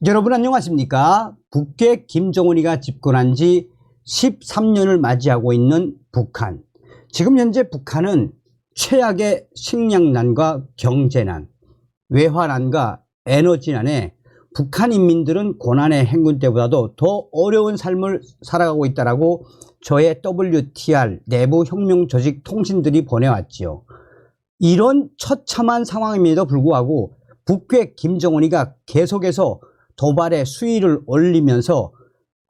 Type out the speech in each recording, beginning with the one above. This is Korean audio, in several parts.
여러분 안녕하십니까? 북괴 김정은이가 집권한 지 13년을 맞이하고 있는 북한. 지금 현재 북한은 최악의 식량난과 경제난, 외화난과 에너지난에 북한 인민들은 고난의 행군 때보다도 더 어려운 삶을 살아가고 있다라고 저의 WTR 내부 혁명 조직 통신들이 보내왔지요. 이런 처참한 상황임에도 불구하고 북괴 김정은이가 계속해서 도발의 수위를 올리면서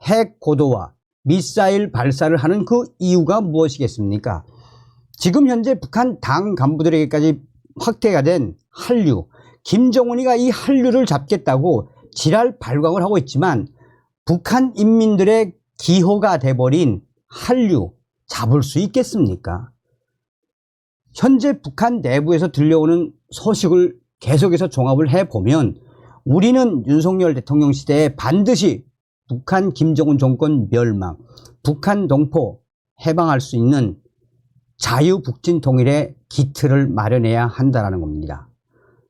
핵 고도화, 미사일 발사를 하는 그 이유가 무엇이겠습니까? 지금 현재 북한 당 간부들에게까지 확대가 된 한류, 김정은이가 이 한류를 잡겠다고 지랄 발광을 하고 있지만 북한 인민들의 기호가 돼버린 한류 잡을 수 있겠습니까? 현재 북한 내부에서 들려오는 소식을 계속해서 종합을 해보면 우리는 윤석열 대통령 시대에 반드시 북한 김정은 정권 멸망, 북한 동포 해방할 수 있는 자유북진 통일의 기틀을 마련해야 한다는 겁니다.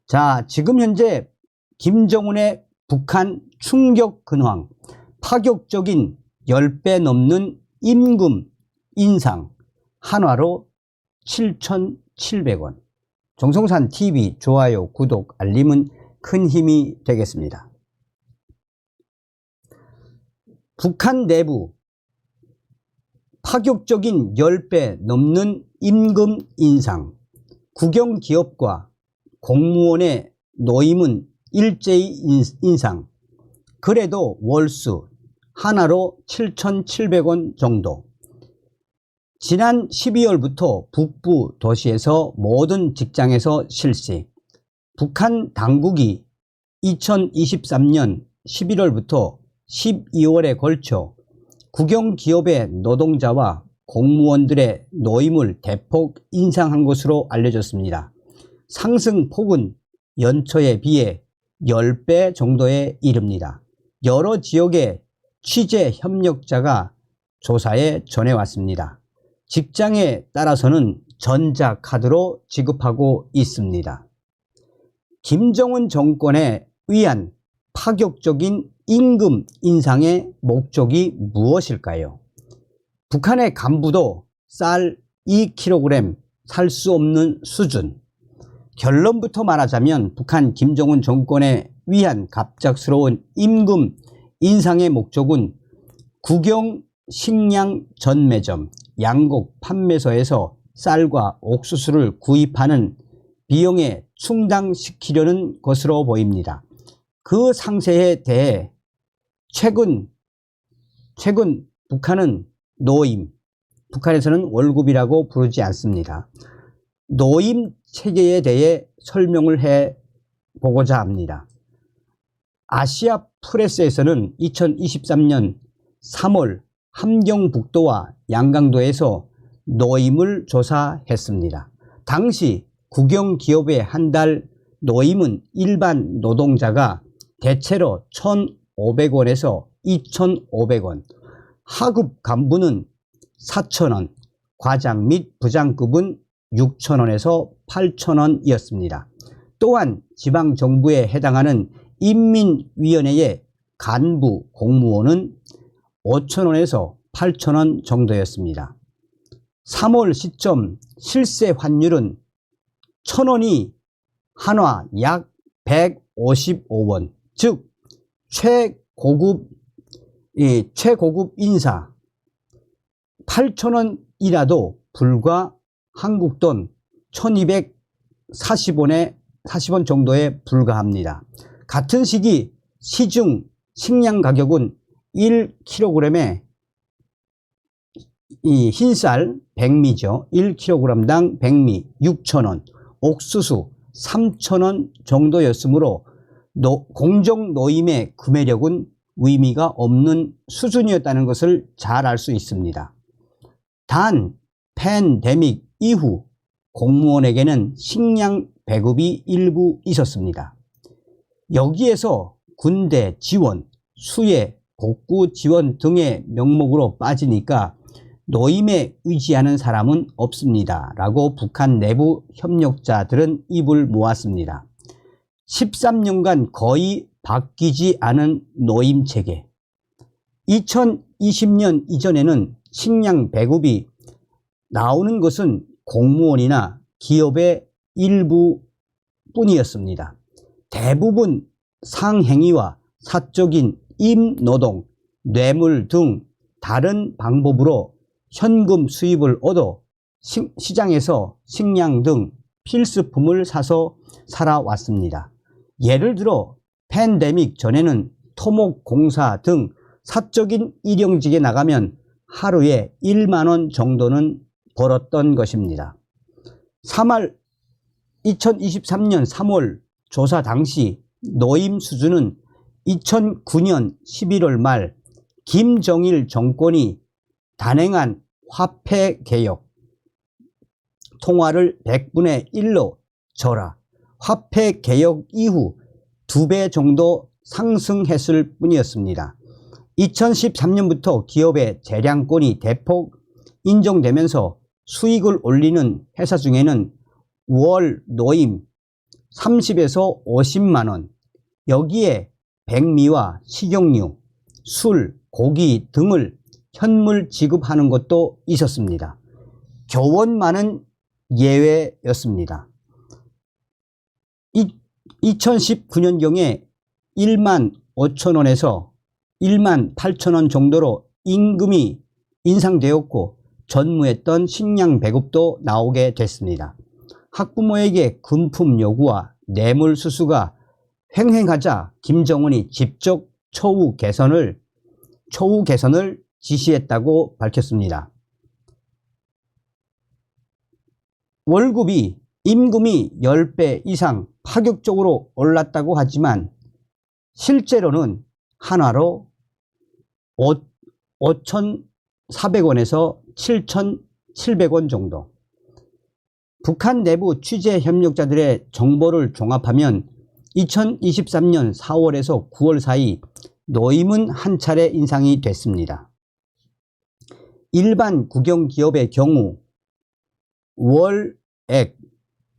자, 지금 현재 김정은의 북한 충격 근황, 파격적인 10배 넘는 임금 인상, 한화로 7,700원. 정성산 TV 좋아요, 구독, 알림은 큰 힘이 되겠습니다. 북한 내부 파격적인 10배 넘는 임금 인상, 국영기업과 공무원의 노임은 일제히 인상, 그래도 월수 하나로 7,700원 정도. 지난 12월부터 북부 도시에서 모든 직장에서 실시. 북한 당국이 2023년 11월부터 12월에 걸쳐 국영기업의 노동자와 공무원들의 노임을 대폭 인상한 것으로 알려졌습니다. 상승폭은 연초에 비해 10배 정도에 이릅니다. 여러 지역의 취재 협력자가 조사에 전해왔습니다. 직장에 따라서는 전자카드로 지급하고 있습니다. 김정은 정권에 의한 파격적인 임금 인상의 목적이 무엇일까요? 북한의 간부도 쌀 2kg 살 수 없는 수준. 결론부터 말하자면 북한 김정은 정권에 의한 갑작스러운 임금 인상의 목적은 국영 식량 전매점, 양곡 판매소에서 쌀과 옥수수를 구입하는 비용에 충당시키려는 것으로 보입니다. 그 상세에 대해 최근 북한은 노임, 북한에서는 월급이라고 부르지 않습니다. 노임 체계에 대해 설명을 해 보고자 합니다. 아시아 프레스에서는 2023년 3월 함경북도와 양강도에서 노임을 조사했습니다. 당시 국영기업의 한 달 노임은 일반 노동자가 대체로 1,500원에서 2,500원, 하급 간부는 4,000원, 과장 및 부장급은 6,000원에서 8,000원이었습니다. 또한 지방정부에 해당하는 인민위원회의 간부 공무원은 5,000원에서 8,000원 정도였습니다. 3월 시점 실세 환율은 1,000원이 한화 약 155원, 즉 최고급 인사 8,000원이라도 불과 한국 돈 1,240원에 40원 정도에 불과합니다. 같은 시기 시중 식량 가격은 1kg에 이 흰쌀 백미죠. 1kg당 백미 6,000원, 옥수수 3,000원 정도였으므로 공정노임의 구매력은 의미가 없는 수준이었다는 것을 잘 알 수 있습니다. 단 팬데믹 이후 공무원에게는 식량 배급이 일부 있었습니다. 여기에서 군대 지원, 수해, 복구 지원 등의 명목으로 빠지니까 노임에 의지하는 사람은 없습니다. 라고 북한 내부 협력자들은 입을 모았습니다. 13년간 거의 바뀌지 않은 노임체계. 2020년 이전에는 식량 배급이 나오는 것은 공무원이나 기업의 일부 뿐이었습니다. 대부분 상행위와 사적인 임노동, 뇌물 등 다른 방법으로 현금 수입을 얻어 시장에서 식량 등 필수품을 사서 살아왔습니다. 예를 들어 팬데믹 전에는 토목공사 등 사적인 일용직에 나가면 하루에 1만 원 정도는 벌었던 것입니다. 2023년 3월 조사 당시 노임 수준은 2009년 11월 말 김정일 정권이 단행한 화폐개혁, 통화를 100분의 1로 절하, 화폐개혁 이후 2배 정도 상승했을 뿐이었습니다. 2013년부터 기업의 재량권이 대폭 인정되면서 수익을 올리는 회사 중에는 월 노임 30에서 50만 원, 여기에 백미와 식용유, 술, 고기 등을 현물 지급하는 것도 있었습니다. 교원만은 예외였습니다. 2019년경에 1만 5천 원에서 1만 8천 원 정도로 임금이 인상되었고 전무했던 식량 배급도 나오게 됐습니다. 학부모에게 금품 요구와 뇌물 수수가 횡행하자 김정은이 직접 처우 개선을 지시했다고 밝혔습니다. 월급이 임금이 10배 이상 파격적으로 올랐다고 하지만 실제로는 한화로 5,400원에서 7,700원 정도. 북한 내부 취재 협력자들의 정보를 종합하면 2023년 4월에서 9월 사이 노임은 한 차례 인상이 됐습니다. 일반 국영기업의 경우 월액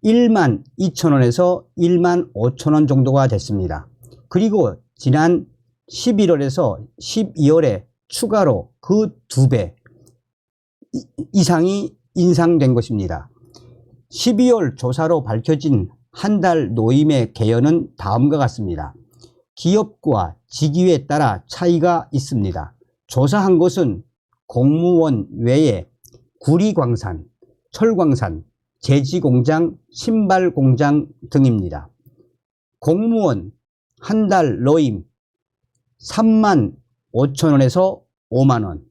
1만 2천 원에서 1만 5천 원 정도가 됐습니다. 그리고 지난 11월에서 12월에 추가로 그 2배 이상이 인상된 것입니다. 12월 조사로 밝혀진 한 달 노임의 개연은 다음과 같습니다. 기업과 직위에 따라 차이가 있습니다. 조사한 것은 공무원 외에 구리광산, 철광산, 제지공장, 신발공장 등입니다. 공무원 한 달 노임 3만 5천 원에서 5만 원,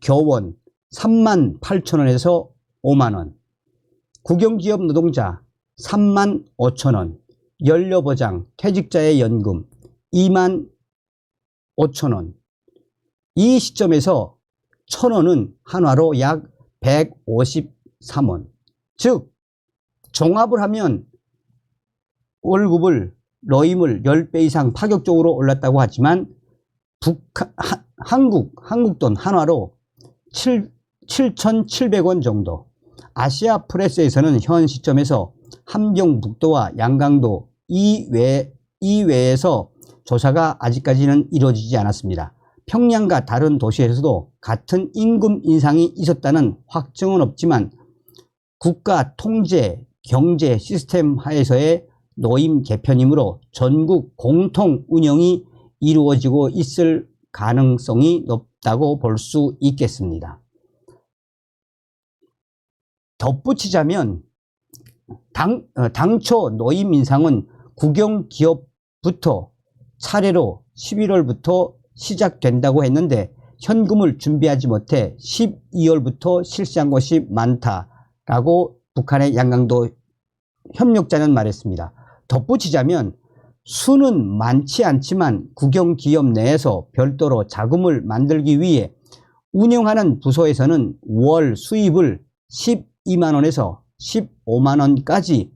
교원 3만 8천 원에서 5만 원, 국영기업 노동자 3만 5천 원, 연료보장, 퇴직자의 연금 2만 5천 원. 이 시점에서 1,000원은 한화로 약 153원. 즉 종합을 하면 월급을 노임을 10배 이상 파격적으로 올랐다고 하지만 한국 돈 한화로 7,700원 정도. 아시아 프레스에서는 현 시점에서 함경북도와 양강도 이외에서 조사가 아직까지는 이루어지지 않았습니다. 평양과 다른 도시에서도 같은 임금 인상이 있었다는 확정은 없지만 국가 통제 경제 시스템 하에서의 노임 개편이므로 전국 공통 운영이 이루어지고 있을 가능성이 높다고 볼 수 있겠습니다. 덧붙이자면 당초 노임 인상은 국영기업부터 차례로 11월부터 시작된다고 했는데 현금을 준비하지 못해 12월부터 실시한 것이 많다라고 북한의 양강도 협력자는 말했습니다. 덧붙이자면 수는 많지 않지만 국영기업 내에서 별도로 자금을 만들기 위해 운영하는 부서에서는 월 수입을 12만 원에서 15만 원까지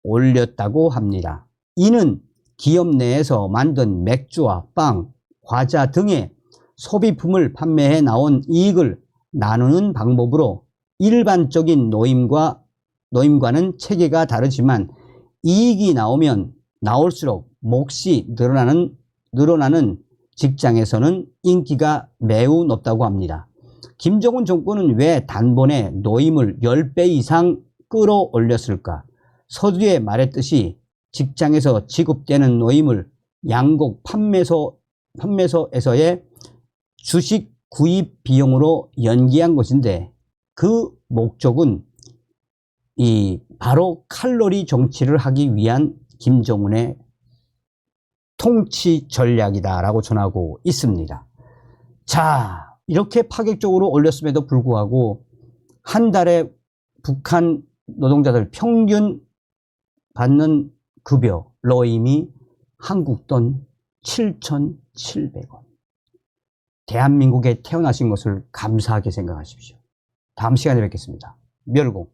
올렸다고 합니다. 이는 기업 내에서 만든 맥주와 빵, 과자 등의 소비품을 판매해 나온 이익을 나누는 방법으로 일반적인 노임과는 체계가 다르지만 이익이 나오면 나올수록 몫이 늘어나는 직장에서는 인기가 매우 높다고 합니다. 김정은 정권은 왜 단번에 노임을 10배 이상 끌어올렸을까? 서두에 말했듯이 직장에서 지급되는 노임을 양곡 판매소에서의 주식 구입 비용으로 연기한 것인데 그 목적은 바로 칼로리 정치를 하기 위한 김정은의 통치 전략이다라고 전하고 있습니다. 자, 이렇게 파격적으로 올렸음에도 불구하고 한 달에 북한 노동자들 평균 받는 급여, 노임이 한국 돈 7,700원. 대한민국에 태어나신 것을 감사하게 생각하십시오. 다음 시간에 뵙겠습니다. 멸공.